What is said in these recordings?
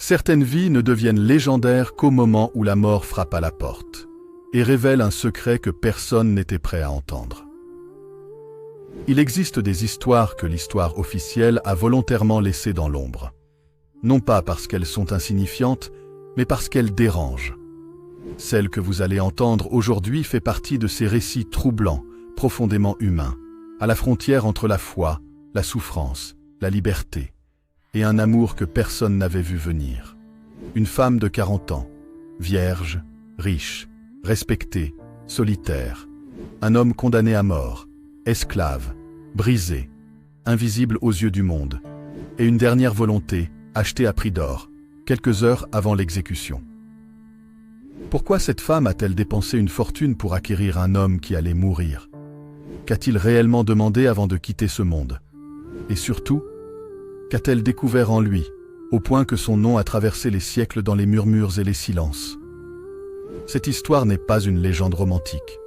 Certaines vies ne deviennent légendaires qu'au moment où la mort frappe à la porte et révèle un secret que personne n'était prêt à entendre. Il existe des histoires que l'histoire officielle a volontairement laissées dans l'ombre. Non pas parce qu'elles sont insignifiantes, mais parce qu'elles dérangent. Celle que vous allez entendre aujourd'hui fait partie de ces récits troublants, profondément humains, à la frontière entre la foi, la souffrance, la liberté, et un amour que personne n'avait vu venir. Une femme de 40 ans, vierge, riche, respectée, solitaire. Un homme condamné à mort, esclave, brisé, invisible aux yeux du monde. Et une dernière volonté, achetée à prix d'or, quelques heures avant l'exécution. Pourquoi cette femme a-t-elle dépensé une fortune pour acquérir un homme qui allait mourir? Qu'a-t-il réellement demandé avant de quitter ce monde? Et surtout, qu'a-t-elle découvert en lui, au point que son nom a traversé les siècles dans les murmures et les silences? Cette histoire n'est pas une légende romantique.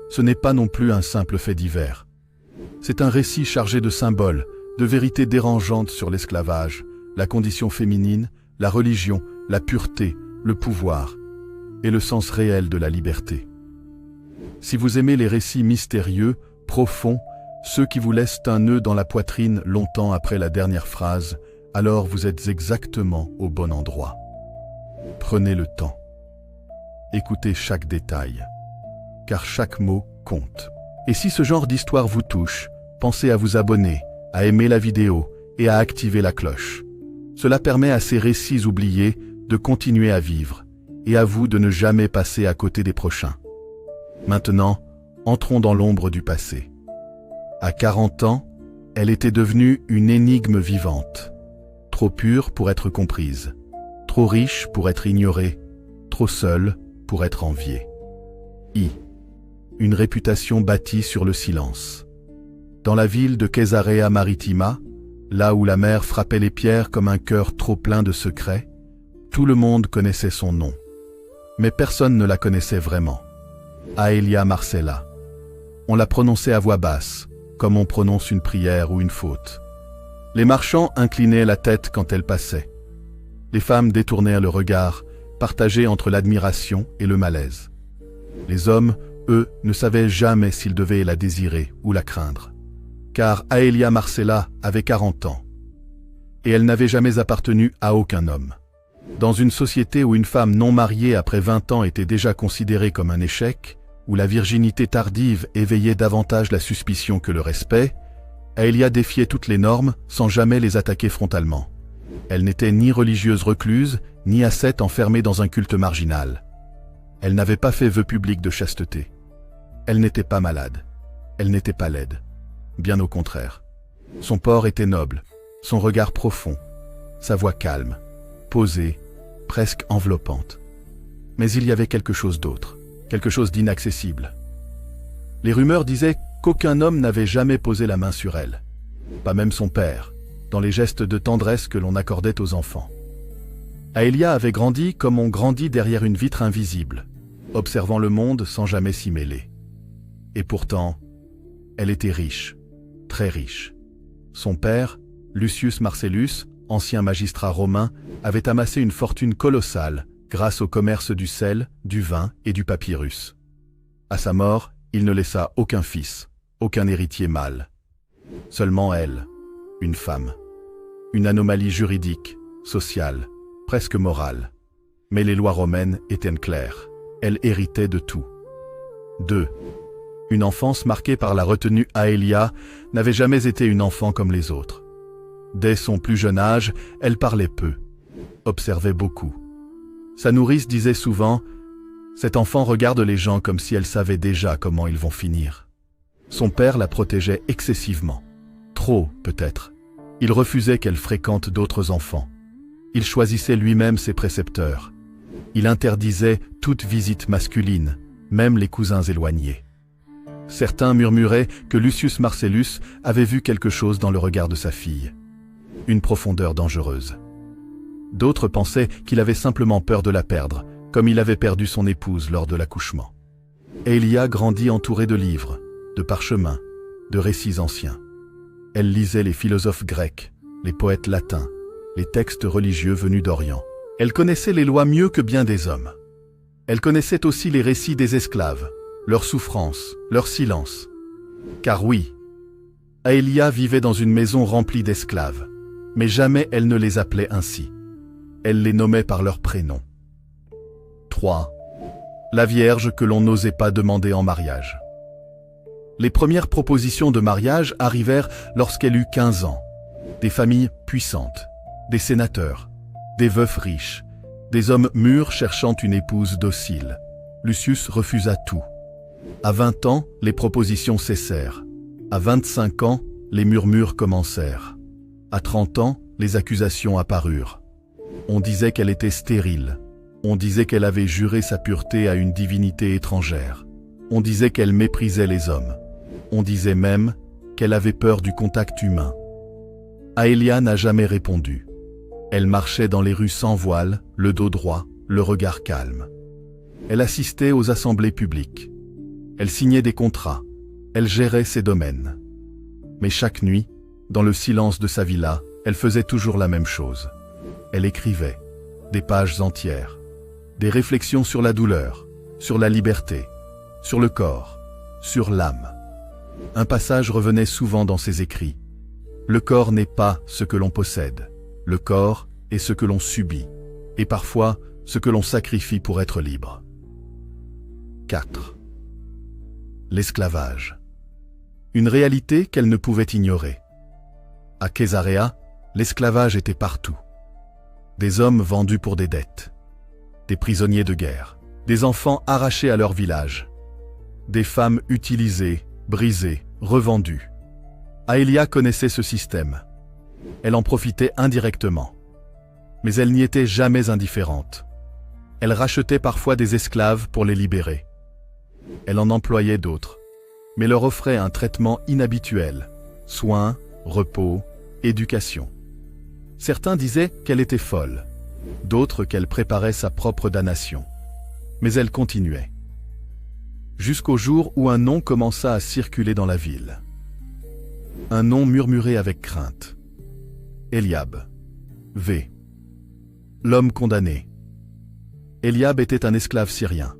Ce n'est pas non plus un simple fait divers. C'est un récit chargé de symboles, de vérités dérangeantes sur l'esclavage, la condition féminine, la religion, la pureté, le pouvoir et le sens réel de la liberté. Si vous aimez les récits mystérieux, profonds, ceux qui vous laissent un nœud dans la poitrine longtemps après la dernière phrase, alors vous êtes exactement au bon endroit. Prenez le temps. Écoutez chaque détail, car chaque mot compte. Et si ce genre d'histoire vous touche, pensez à vous abonner, à aimer la vidéo et à activer la cloche. Cela permet à ces récits oubliés de continuer à vivre, et à vous de ne jamais passer à côté des prochains. Maintenant, entrons dans l'ombre du passé. À 40 ans, elle était devenue une énigme vivante. Trop pure pour être comprise, trop riche pour être ignorée, trop seule pour être enviée. Une réputation bâtie sur le silence. Dans la ville de Caesarea Maritima, là où la mer frappait les pierres comme un cœur trop plein de secrets, tout le monde connaissait son nom. Mais personne ne la connaissait vraiment. Aelia Marcella. On la prononçait à voix basse, comme on prononce une prière ou une faute. Les marchands inclinaient la tête quand elle passait. Les femmes détournèrent le regard, partagé entre l'admiration et le malaise. Les hommes, eux, ne savaient jamais s'ils devaient la désirer ou la craindre. Car Aelia Marcella avait 40 ans. Et elle n'avait jamais appartenu à aucun homme. Dans une société où une femme non mariée après 20 ans était déjà considérée comme un échec, où la virginité tardive éveillait davantage la suspicion que le respect, Aelia défiait toutes les normes sans jamais les attaquer frontalement. Elle n'était ni religieuse recluse, ni ascète enfermée dans un culte marginal. Elle n'avait pas fait vœu public de chasteté. Elle n'était pas malade. Elle n'était pas laide. Bien au contraire. Son port était noble, son regard profond, sa voix calme, posée, presque enveloppante. Mais il y avait quelque chose d'autre, quelque chose d'inaccessible. Les rumeurs disaient qu'aucun homme n'avait jamais posé la main sur elle, pas même son père, dans les gestes de tendresse que l'on accordait aux enfants. Aelia avait grandi comme on grandit derrière une vitre invisible, observant le monde sans jamais s'y mêler. Et pourtant, elle était riche, très riche. Son père, Lucius Marcellus, ancien magistrat romain, avait amassé une fortune colossale grâce au commerce du sel, du vin et du papyrus. À sa mort, il ne laissa aucun fils, aucun héritier mâle. Seulement elle, une femme. Une anomalie juridique, sociale, presque morale. Mais les lois romaines étaient claires. Elle héritait de tout. 2. Une enfance marquée par la retenue. Aelia n'avait jamais été une enfant comme les autres. Dès son plus jeune âge, elle parlait peu, observait beaucoup. Sa nourrice disait souvent « Cet enfant regarde les gens comme si elle savait déjà comment ils vont finir ». Son père la protégeait excessivement. Trop, peut-être. Il refusait qu'elle fréquente d'autres enfants. Il choisissait lui-même ses précepteurs. Il interdisait toute visite masculine, même les cousins éloignés. Certains murmuraient que Lucius Marcellus avait vu quelque chose dans le regard de sa fille. Une profondeur dangereuse. D'autres pensaient qu'il avait simplement peur de la perdre, comme il avait perdu son épouse lors de l'accouchement. Aelia grandit entourée de livres, de parchemins, de récits anciens. Elle lisait les philosophes grecs, les poètes latins, les textes religieux venus d'Orient, Elle connaissait les lois mieux que bien des hommes. Elle connaissait aussi les récits des esclaves, leurs souffrances, leur silence. Car oui, Aélia vivait dans une maison remplie d'esclaves, mais jamais elle ne les appelait ainsi. Elle les nommait par leur prénom. 3. La Vierge que l'on n'osait pas demander en mariage. Les premières propositions de mariage arrivèrent lorsqu'elle eut 15 ans. Des familles puissantes, des sénateurs, des veufs riches, des hommes mûrs cherchant une épouse docile. Lucius refusa tout. À 20 ans, les propositions cessèrent. À 25 ans, les murmures commencèrent. À 30 ans, les accusations apparurent. On disait qu'elle était stérile. On disait qu'elle avait juré sa pureté à une divinité étrangère. On disait qu'elle méprisait les hommes. On disait même qu'elle avait peur du contact humain. Aélia n'a jamais répondu. Elle marchait dans les rues sans voile, le dos droit, le regard calme. Elle assistait aux assemblées publiques. Elle signait des contrats. Elle gérait ses domaines. Mais chaque nuit, dans le silence de sa villa, elle faisait toujours la même chose. Elle écrivait des pages entières, des réflexions sur la douleur, sur la liberté, sur le corps, sur l'âme. Un passage revenait souvent dans ses écrits. Le corps n'est pas ce que l'on possède. Le corps est ce que l'on subit, et parfois ce que l'on sacrifie pour être libre. 4. L'esclavage. Une réalité qu'elle ne pouvait ignorer. À Césarea, l'esclavage était partout. Des hommes vendus pour des dettes, des prisonniers de guerre, des enfants arrachés à leur village, des femmes utilisées, brisées, revendues. Aélia connaissait ce système. Elle en profitait indirectement. Mais elle n'y était jamais indifférente. Elle rachetait parfois des esclaves pour les libérer. Elle en employait d'autres, mais leur offrait un traitement inhabituel, soins, repos, éducation. Certains disaient qu'elle était folle, d'autres qu'elle préparait sa propre damnation. Mais elle continuait. Jusqu'au jour où un nom commença à circuler dans la ville. Un nom murmuré avec crainte. Eliab. V. L'homme condamné. Eliab était un esclave syrien.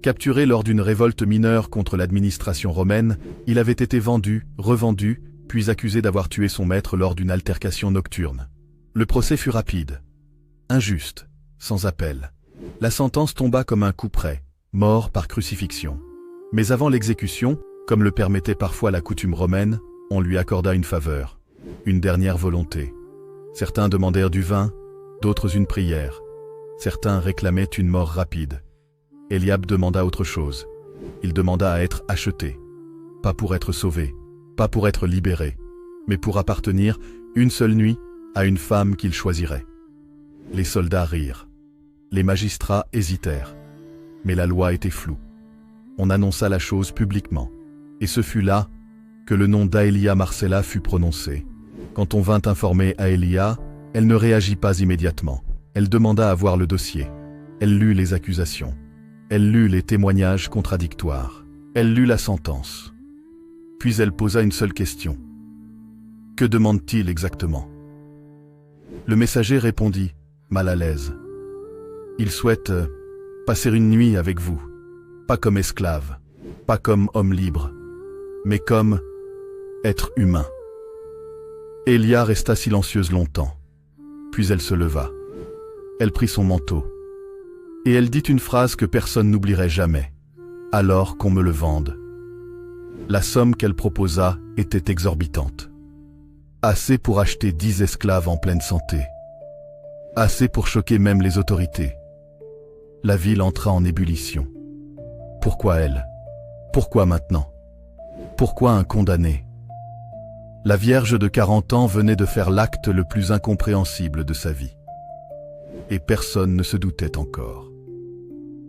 Capturé lors d'une révolte mineure contre l'administration romaine, il avait été vendu, revendu, puis accusé d'avoir tué son maître lors d'une altercation nocturne. Le procès fut rapide, injuste, sans appel. La sentence tomba comme un coup près, mort par crucifixion. Mais avant l'exécution, comme le permettait parfois la coutume romaine, on lui accorda une faveur, une dernière volonté. Certains demandèrent du vin, d'autres une prière. Certains réclamaient une mort rapide. Eliab demanda autre chose. Il demanda à être acheté, pas pour être sauvé, pas pour être libéré, mais pour appartenir, une seule nuit, à une femme qu'il choisirait. Les soldats rirent. Les magistrats hésitèrent. Mais la loi était floue. On annonça la chose publiquement. Et ce fut là que le nom d'Aélia Marcella fut prononcé. Quand on vint informer Aélia, elle ne réagit pas immédiatement. Elle demanda à voir le dossier. Elle lut les accusations. Elle lut les témoignages contradictoires. Elle lut la sentence. Puis elle posa une seule question. Que demande-t-il exactement? Le messager répondit, mal à l'aise. Il souhaite passer une nuit avec vous, pas comme esclave, pas comme homme libre, mais comme être humain. Elia resta silencieuse longtemps, puis elle se leva. Elle prit son manteau, et elle dit une phrase que personne n'oublierait jamais. Alors qu'on me le vende. La somme qu'elle proposa était exorbitante. Assez pour acheter 10 esclaves en pleine santé. Assez pour choquer même les autorités. La ville entra en ébullition. Pourquoi elle? Pourquoi maintenant? Pourquoi un condamné? La Vierge de 40 ans venait de faire l'acte le plus incompréhensible de sa vie. Et personne ne se doutait encore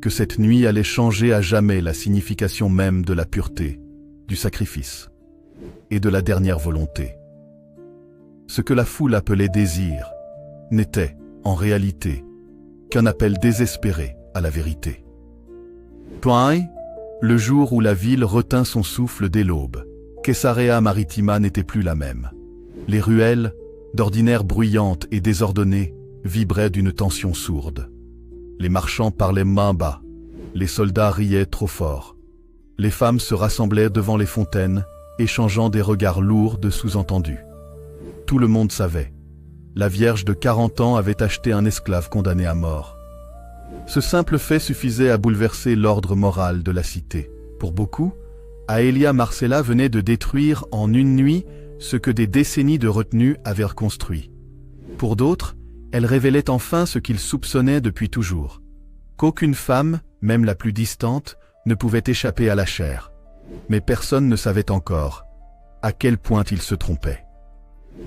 que cette nuit allait changer à jamais la signification même de la pureté, du sacrifice et de la dernière volonté. Ce que la foule appelait désir n'était, en réalité, qu'un appel désespéré à la vérité. Puis, le jour où la ville retint son souffle dès l'aube, Caesarea Maritima n'était plus la même. Les ruelles, d'ordinaire bruyantes et désordonnées, vibrait d'une tension sourde. Les marchands parlaient main bas. Les soldats riaient trop fort. Les femmes se rassemblaient devant les fontaines, échangeant des regards lourds de sous-entendus. Tout le monde savait. La Vierge de 40 ans avait acheté un esclave condamné à mort. Ce simple fait suffisait à bouleverser l'ordre moral de la cité. Pour beaucoup, Aelia Marcella venait de détruire en une nuit ce que des décennies de retenue avaient reconstruit. Pour d'autres, elle révélait enfin ce qu'ils soupçonnaient depuis toujours. Qu'aucune femme, même la plus distante, ne pouvait échapper à la chair. Mais personne ne savait encore à quel point il se trompait.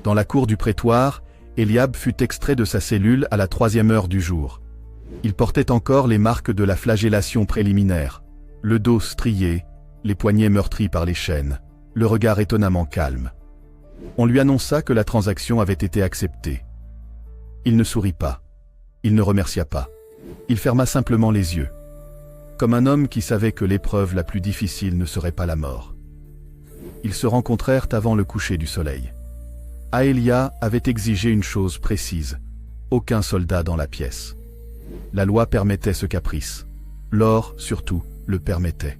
Dans la cour du prétoire, Eliab fut extrait de sa cellule à la 3e heure du jour. Il portait encore les marques de la flagellation préliminaire, le dos strié, les poignets meurtris par les chaînes, le regard étonnamment calme. On lui annonça que la transaction avait été acceptée. Il ne sourit pas. Il ne remercia pas. Il ferma simplement les yeux, comme un homme qui savait que l'épreuve la plus difficile ne serait pas la mort. Ils se rencontrèrent avant le coucher du soleil. Aelia avait exigé une chose précise, aucun soldat dans la pièce. La loi permettait ce caprice. L'or, surtout, le permettait.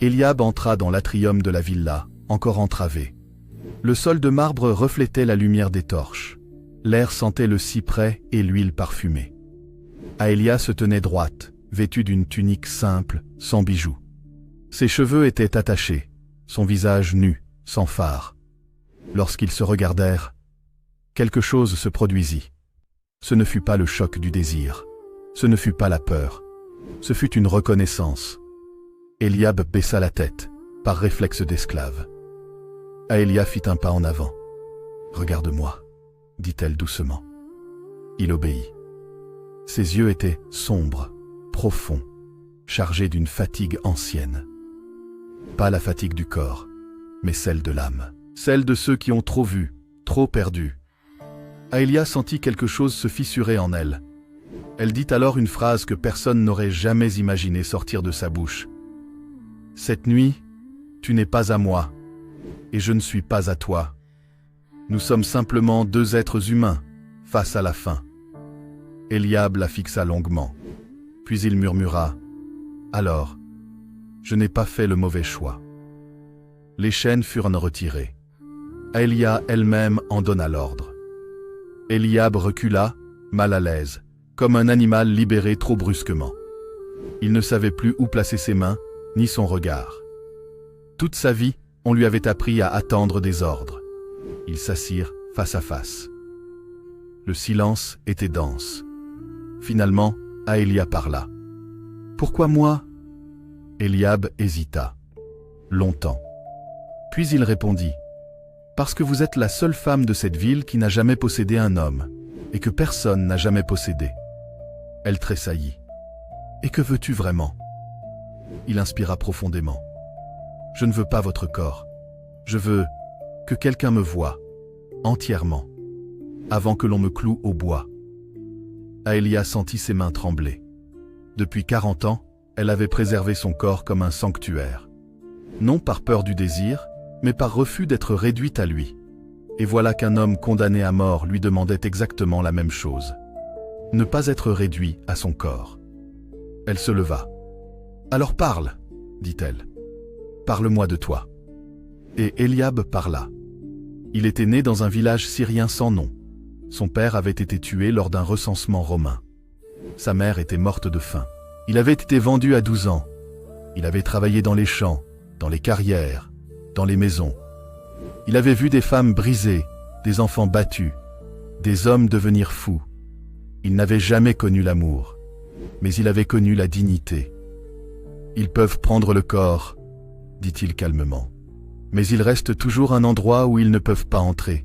Eliab entra dans l'atrium de la villa, encore entravé. Le sol de marbre reflétait la lumière des torches. L'air sentait le cyprès et l'huile parfumée. Aelia se tenait droite, vêtue d'une tunique simple, sans bijoux. Ses cheveux étaient attachés, son visage nu, sans fard. Lorsqu'ils se regardèrent, quelque chose se produisit. Ce ne fut pas le choc du désir, ce ne fut pas la peur, ce fut une reconnaissance. Eliab baissa la tête, par réflexe d'esclave. Aelia fit un pas en avant. « Regarde-moi » dit-elle doucement. Il obéit. Ses yeux étaient sombres, profonds, chargés d'une fatigue ancienne. Pas la fatigue du corps, mais celle de l'âme, celle de ceux qui ont trop vu, trop perdu. Aelia sentit quelque chose se fissurer en elle. Elle dit alors une phrase que personne n'aurait jamais imaginé sortir de sa bouche. « Cette nuit, tu n'es pas à moi, et je ne suis pas à toi. Nous sommes simplement deux êtres humains, face à la fin. » Eliab la fixa longuement. Puis il murmura « Alors, je n'ai pas fait le mauvais choix. » Les chaînes furent retirées. Aelia elle-même en donna l'ordre. Eliab recula, mal à l'aise, comme un animal libéré trop brusquement. Il ne savait plus où placer ses mains, ni son regard. Toute sa vie, on lui avait appris à attendre des ordres. Ils s'assirent face à face. Le silence était dense. Finalement, Aelia parla. « Pourquoi moi ?» Eliab hésita. Longtemps. Puis il répondit. « Parce que vous êtes la seule femme de cette ville qui n'a jamais possédé un homme, et que personne n'a jamais possédé. » Elle tressaillit. « Et que veux-tu vraiment ?» Il inspira profondément. « Je ne veux pas votre corps. Je veux que quelqu'un me voie, entièrement, avant que l'on me cloue au bois. » Aelia sentit ses mains trembler. Depuis 40 ans, elle avait préservé son corps comme un sanctuaire. Non par peur du désir, mais par refus d'être réduite à lui. Et voilà qu'un homme condamné à mort lui demandait exactement la même chose. Ne pas être réduit à son corps. Elle se leva. « Alors parle, dit-elle. Parle-moi de toi. » Et Eliab parla. Il était né dans un village syrien sans nom. Son père avait été tué lors d'un recensement romain. Sa mère était morte de faim. Il avait été vendu à 12 ans. Il avait travaillé dans les champs, dans les carrières, dans les maisons. Il avait vu des femmes brisées, des enfants battus, des hommes devenir fous. Il n'avait jamais connu l'amour, mais il avait connu la dignité. « Ils peuvent prendre le corps, » dit-il calmement. « Mais il reste toujours un endroit où ils ne peuvent pas entrer,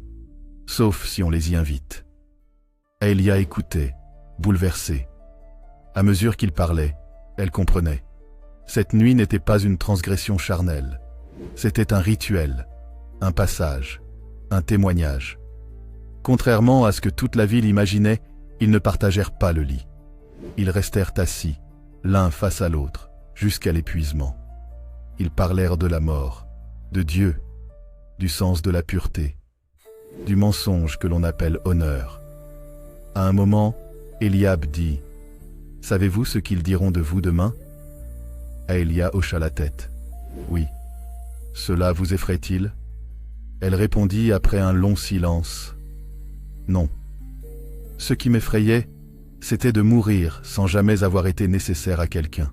sauf si on les y invite. » Aelia écoutait, bouleversée. À mesure qu'il parlait, elle comprenait. Cette nuit n'était pas une transgression charnelle. C'était un rituel, un passage, un témoignage. Contrairement à ce que toute la ville imaginait, ils ne partagèrent pas le lit. Ils restèrent assis, l'un face à l'autre, jusqu'à l'épuisement. Ils parlèrent de la mort, de Dieu, du sens de la pureté, du mensonge que l'on appelle honneur. À un moment, Eliab dit « Savez-vous ce qu'ils diront de vous demain » Aélia hocha la tête. « Oui. Cela vous effraie-t-il » Elle répondit après un long silence. « Non. Ce qui m'effrayait, c'était de mourir sans jamais avoir été nécessaire à quelqu'un. »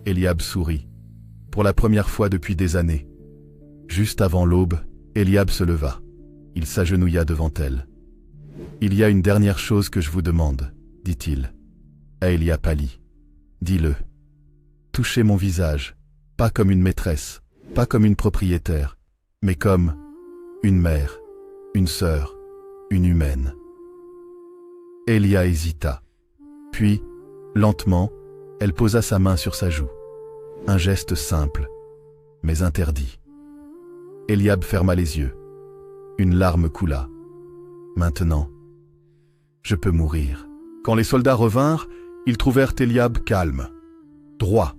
Eliab sourit, pour la première fois depuis des années. Juste avant l'aube, Eliab se leva. Il s'agenouilla devant elle. « Il y a une dernière chose que je vous demande, » dit-il. Aélia pâlit. « Dis-le. Touchez mon visage, pas comme une maîtresse, pas comme une propriétaire, mais comme une mère, une sœur, une humaine. » Aélia hésita. Puis, lentement, elle posa sa main sur sa joue. Un geste simple, mais interdit. Eliab ferma les yeux. Une larme coula. Maintenant, je peux mourir. Quand les soldats revinrent, ils trouvèrent Eliab calme, droit,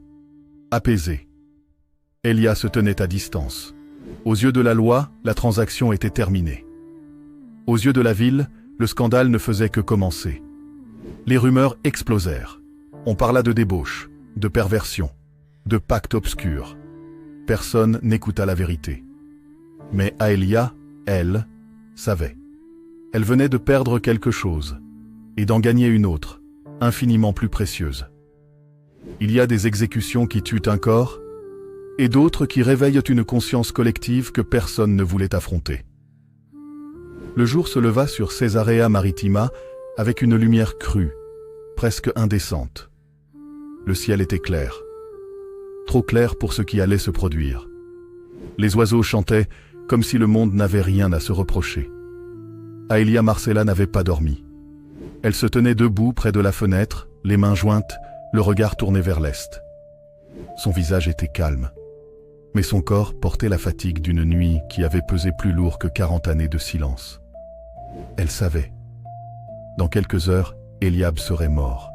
apaisé. Aélia se tenait à distance. Aux yeux de la loi, la transaction était terminée. Aux yeux de la ville, le scandale ne faisait que commencer. Les rumeurs explosèrent. On parla de débauche, de perversion, de pacte obscur. Personne n'écouta la vérité. Mais Aélia, elle, savait. Elle venait de perdre quelque chose, et d'en gagner une autre, infiniment plus précieuse. Il y a des exécutions qui tuent un corps, et d'autres qui réveillent une conscience collective que personne ne voulait affronter. Le jour se leva sur Caesarea Maritima avec une lumière crue, presque indécente. Le ciel était clair. Trop clair pour ce qui allait se produire. Les oiseaux chantaient comme si le monde n'avait rien à se reprocher. Aélia Marcella n'avait pas dormi. Elle se tenait debout près de la fenêtre, les mains jointes, le regard tourné vers l'est. Son visage était calme, mais son corps portait la fatigue d'une nuit qui avait pesé plus lourd que 40 années de silence. Elle savait. Dans quelques heures, Eliab serait mort.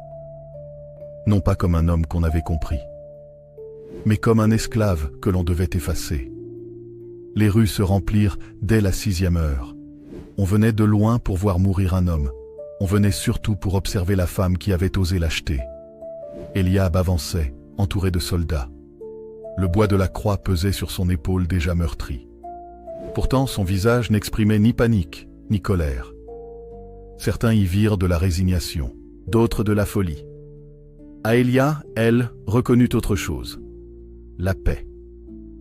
Non pas comme un homme qu'on avait compris, mais comme un esclave que l'on devait effacer. Les rues se remplirent dès la 6e heure. On venait de loin pour voir mourir un homme. On venait surtout pour observer la femme qui avait osé l'acheter. Eliab avançait, entouré de soldats. Le bois de la croix pesait sur son épaule déjà meurtrie. Pourtant, son visage n'exprimait ni panique, ni colère. Certains y virent de la résignation, d'autres de la folie. Aélia, elle, reconnut autre chose. La paix.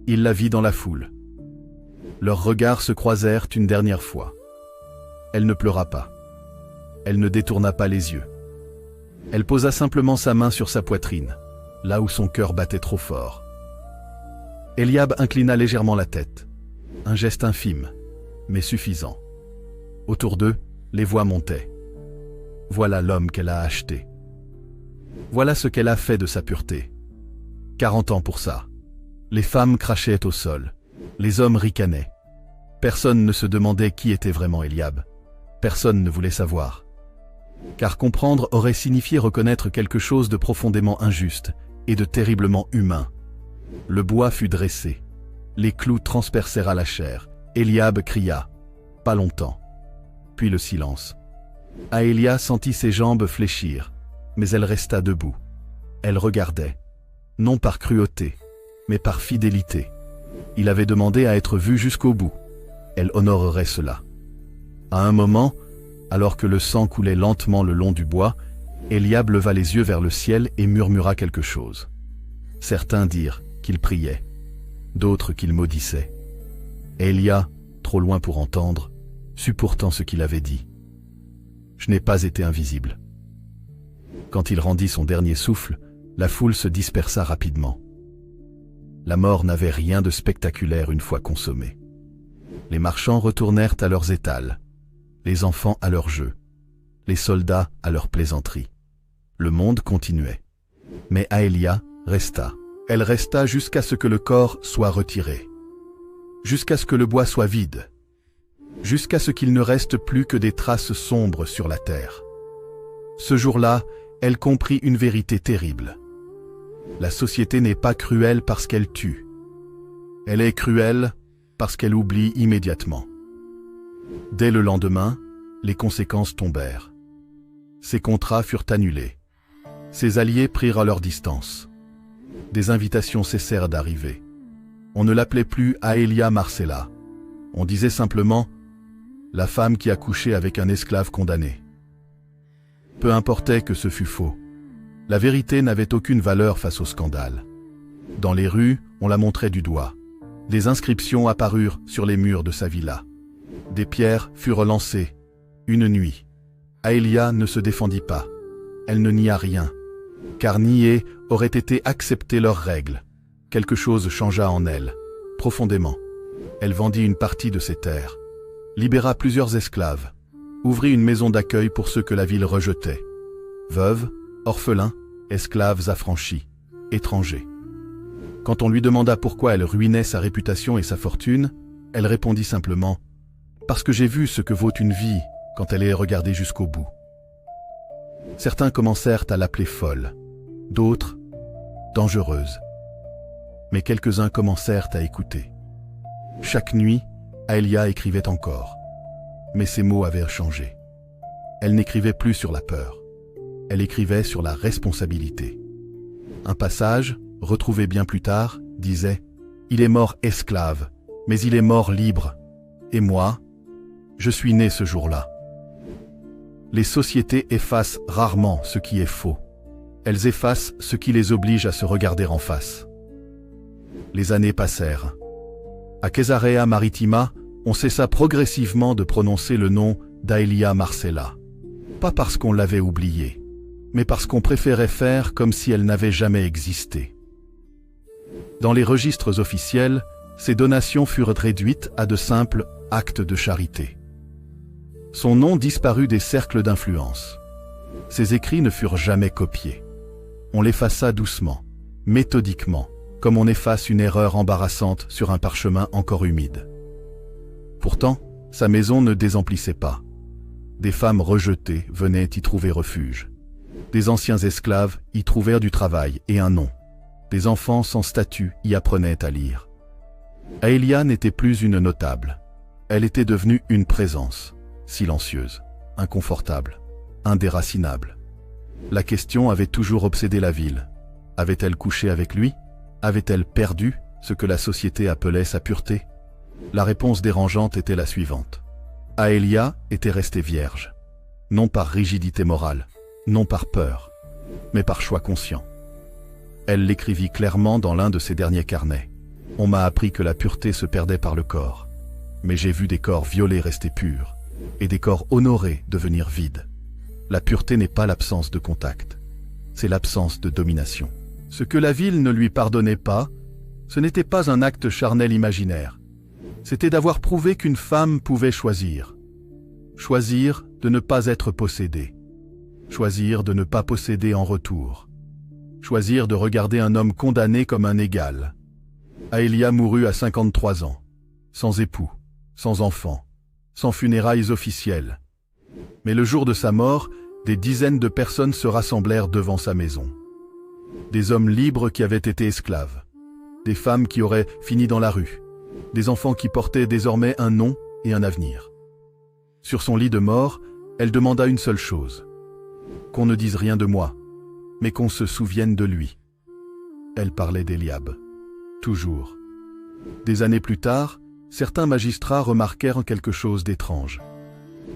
Il la vit dans la foule. Leurs regards se croisèrent une dernière fois. Elle ne pleura pas. Elle ne détourna pas les yeux. Elle posa simplement sa main sur sa poitrine, là où son cœur battait trop fort. Eliab inclina légèrement la tête. Un geste infime, mais suffisant. Autour d'eux, les voix montaient. Voilà l'homme qu'elle a acheté. Voilà ce qu'elle a fait de sa pureté. 40 ans pour ça. Les femmes crachaient au sol. Les hommes ricanaient. Personne ne se demandait qui était vraiment Eliab. Personne ne voulait savoir. Car comprendre aurait signifié reconnaître quelque chose de profondément injuste et de terriblement humain. Le bois fut dressé. Les clous transpercèrent la chair. Eliab cria. Pas longtemps. Puis le silence. Aélia sentit ses jambes fléchir, mais elle resta debout. Elle regardait. Non par cruauté, mais par fidélité. Il avait demandé à être vu jusqu'au bout. Elle honorerait cela. À un moment, alors que le sang coulait lentement le long du bois, Eliab leva les yeux vers le ciel et murmura quelque chose. Certains dirent qu'il priait, d'autres qu'il maudissait. Aélia, trop loin pour entendre, sut pourtant ce qu'il avait dit. Je n'ai pas été invisible. Quand il rendit son dernier souffle, la foule se dispersa rapidement. La mort n'avait rien de spectaculaire une fois consommée. Les marchands retournèrent à leurs étals, les enfants à leurs jeux, les soldats à leurs plaisanteries. Le monde continuait. Mais Aélia resta. Elle resta jusqu'à ce que le corps soit retiré, jusqu'à ce que le bois soit vide, jusqu'à ce qu'il ne reste plus que des traces sombres sur la terre. Ce jour-là, elle comprit une vérité terrible. La société n'est pas cruelle parce qu'elle tue. Elle est cruelle parce qu'elle oublie immédiatement. Dès le lendemain, les conséquences tombèrent. Ses contrats furent annulés. Ses alliés prirent leur distance. Des invitations cessèrent d'arriver. On ne l'appelait plus Aelia Marcella. On disait simplement « la femme qui a couché avec un esclave condamné ». Peu importait que ce fût faux. La vérité n'avait aucune valeur face au scandale. Dans les rues, on la montrait du doigt. Des inscriptions apparurent sur les murs de sa villa. Des pierres furent lancées. Une nuit. Aelia ne se défendit pas. Elle ne nia rien. Car nier aurait été accepter leurs règles. Quelque chose changea en elle, profondément. Elle vendit une partie de ses terres, libéra plusieurs esclaves, ouvrit une maison d'accueil pour ceux que la ville rejetait. Veuves, orphelins, esclaves affranchis, étrangers. Quand on lui demanda pourquoi elle ruinait sa réputation et sa fortune, elle répondit simplement « Parce que j'ai vu ce que vaut une vie quand elle est regardée jusqu'au bout. » Certains commencèrent à l'appeler folle, d'autres dangereuse. Mais quelques-uns commencèrent à écouter. Chaque nuit, Aelia écrivait encore. Mais ses mots avaient changé. Elle n'écrivait plus sur la peur. Elle écrivait sur la responsabilité. Un passage, retrouvé bien plus tard, disait « Il est mort esclave, mais il est mort libre. Et moi, je suis né ce jour-là. » Les sociétés effacent rarement ce qui est faux. Elles effacent ce qui les oblige à se regarder en face. Les années passèrent. À Caesarea Maritima, on cessa progressivement de prononcer le nom d'Aelia Marcella. Pas parce qu'on l'avait oubliée, mais parce qu'on préférait faire comme si elle n'avait jamais existé. Dans les registres officiels, ces donations furent réduites à de simples actes de charité. Son nom disparut des cercles d'influence. Ses écrits ne furent jamais copiés. On l'effaça doucement, méthodiquement, comme on efface une erreur embarrassante sur un parchemin encore humide. Pourtant, sa maison ne désemplissait pas. Des femmes rejetées venaient y trouver refuge. Des anciens esclaves y trouvèrent du travail et un nom. Des enfants sans statut y apprenaient à lire. Aelia n'était plus une notable. Elle était devenue une présence, silencieuse, inconfortable, indéracinable. La question avait toujours obsédé la ville. Avait-elle couché avec lui ? Avait-elle perdu ce que la société appelait sa pureté ? La réponse dérangeante était la suivante. Aelia était restée vierge. Non par rigidité morale, non par peur, mais par choix conscient. Elle l'écrivit clairement dans l'un de ses derniers carnets. On m'a appris que la pureté se perdait par le corps. Mais j'ai vu des corps violés rester purs, et des corps honorés devenir vides. La pureté n'est pas l'absence de contact, c'est l'absence de domination. Ce que la ville ne lui pardonnait pas, ce n'était pas un acte charnel imaginaire. C'était d'avoir prouvé qu'une femme pouvait choisir. Choisir de ne pas être possédée. Choisir de ne pas posséder en retour. Choisir de regarder un homme condamné comme un égal. Aelia mourut à 53 ans, sans époux, sans enfant, sans funérailles officielles. Mais le jour de sa mort, des dizaines de personnes se rassemblèrent devant sa maison. Des hommes libres qui avaient été esclaves, des femmes qui auraient fini dans la rue, des enfants qui portaient désormais un nom et un avenir. Sur son lit de mort, elle demanda une seule chose, qu'on ne dise rien de moi, mais qu'on se souvienne de lui. Elle parlait d'Eliab, toujours. Des années plus tard, certains magistrats remarquèrent quelque chose d'étrange.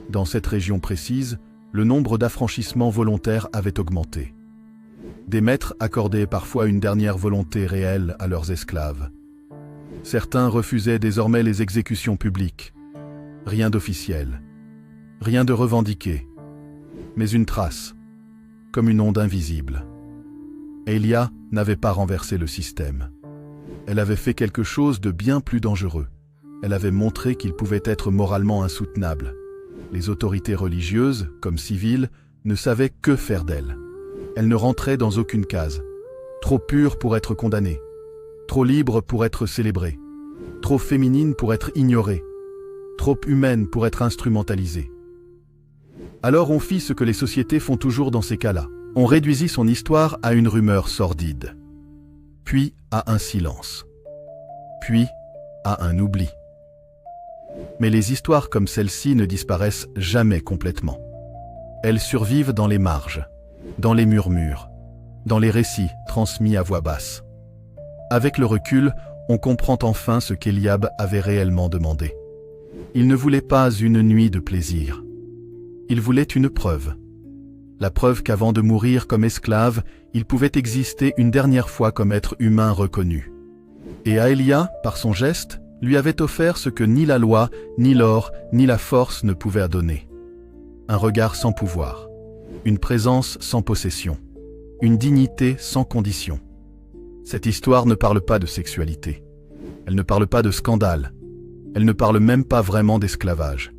Dans cette région précise, le nombre d'affranchissements volontaires avait augmenté. Des maîtres accordaient parfois une dernière volonté réelle à leurs esclaves. Certains refusaient désormais les exécutions publiques. Rien d'officiel, rien de revendiqué, mais une trace, comme une onde invisible. Aelia n'avait pas renversé le système. Elle avait fait quelque chose de bien plus dangereux. Elle avait montré qu'il pouvait être moralement insoutenable. Les autorités religieuses, comme civiles, ne savaient que faire d'elle. Elle ne rentrait dans aucune case. Trop pure pour être condamnée. Trop libre pour être célébrée. Trop féminine pour être ignorée. Trop humaine pour être instrumentalisée. Alors on fit ce que les sociétés font toujours dans ces cas-là. On réduisit son histoire à une rumeur sordide. Puis à un silence. Puis à un oubli. Mais les histoires comme celle-ci ne disparaissent jamais complètement. Elles survivent dans les marges, dans les murmures, dans les récits transmis à voix basse. Avec le recul, on comprend enfin ce qu'Eliab avait réellement demandé. Il ne voulait pas une nuit de plaisir. Il voulait une preuve. La preuve qu'avant de mourir comme esclave, il pouvait exister une dernière fois comme être humain reconnu. Et Aélia, par son geste, lui avait offert ce que ni la loi, ni l'or, ni la force ne pouvaient donner. Un regard sans pouvoir, une présence sans possession, une dignité sans condition. Cette histoire ne parle pas de sexualité. Elle ne parle pas de scandale. Elle ne parle même pas vraiment d'esclavage.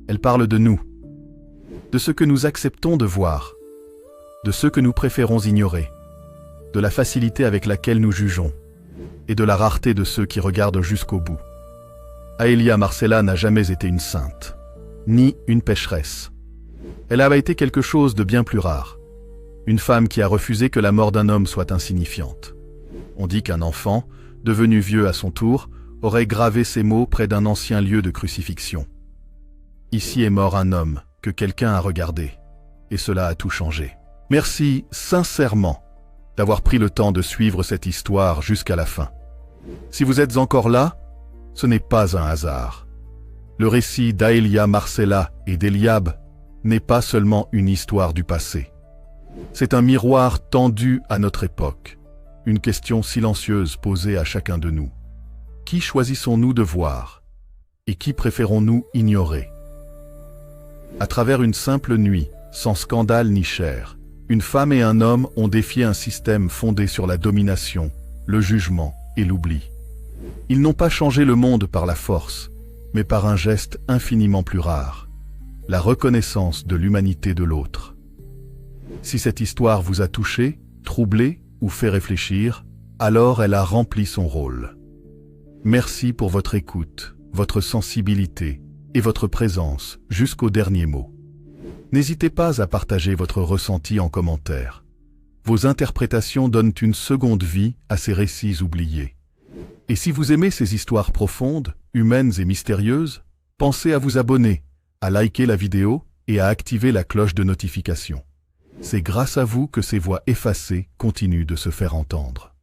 Elle parle de nous, de ce que nous acceptons de voir, de ce que nous préférons ignorer, de la facilité avec laquelle nous jugeons, et de la rareté de ceux qui regardent jusqu'au bout. Aélia Marcella n'a jamais été une sainte, ni une pécheresse. Elle a été quelque chose de bien plus rare, une femme qui a refusé que la mort d'un homme soit insignifiante. On dit qu'un enfant, devenu vieux à son tour, aurait gravé ces mots près d'un ancien lieu de crucifixion. Ici est mort un homme que quelqu'un a regardé, et cela a tout changé. Merci sincèrement d'avoir pris le temps de suivre cette histoire jusqu'à la fin. Si vous êtes encore là, ce n'est pas un hasard. Le récit d'Aélia Marcella et d'Eliab n'est pas seulement une histoire du passé. C'est un miroir tendu à notre époque, une question silencieuse posée à chacun de nous. Qui choisissons-nous de voir et qui préférons-nous ignorer? À travers une simple nuit, sans scandale ni chair, une femme et un homme ont défié un système fondé sur la domination, le jugement et l'oubli. Ils n'ont pas changé le monde par la force, mais par un geste infiniment plus rare, la reconnaissance de l'humanité de l'autre. Si cette histoire vous a touché, troublé ou fait réfléchir, alors elle a rempli son rôle. Merci pour votre écoute, votre sensibilité et votre présence jusqu'au dernier mot. N'hésitez pas à partager votre ressenti en commentaire. Vos interprétations donnent une seconde vie à ces récits oubliés. Et si vous aimez ces histoires profondes, humaines et mystérieuses, pensez à vous abonner, à liker la vidéo et à activer la cloche de notification. C'est grâce à vous que ces voix effacées continuent de se faire entendre.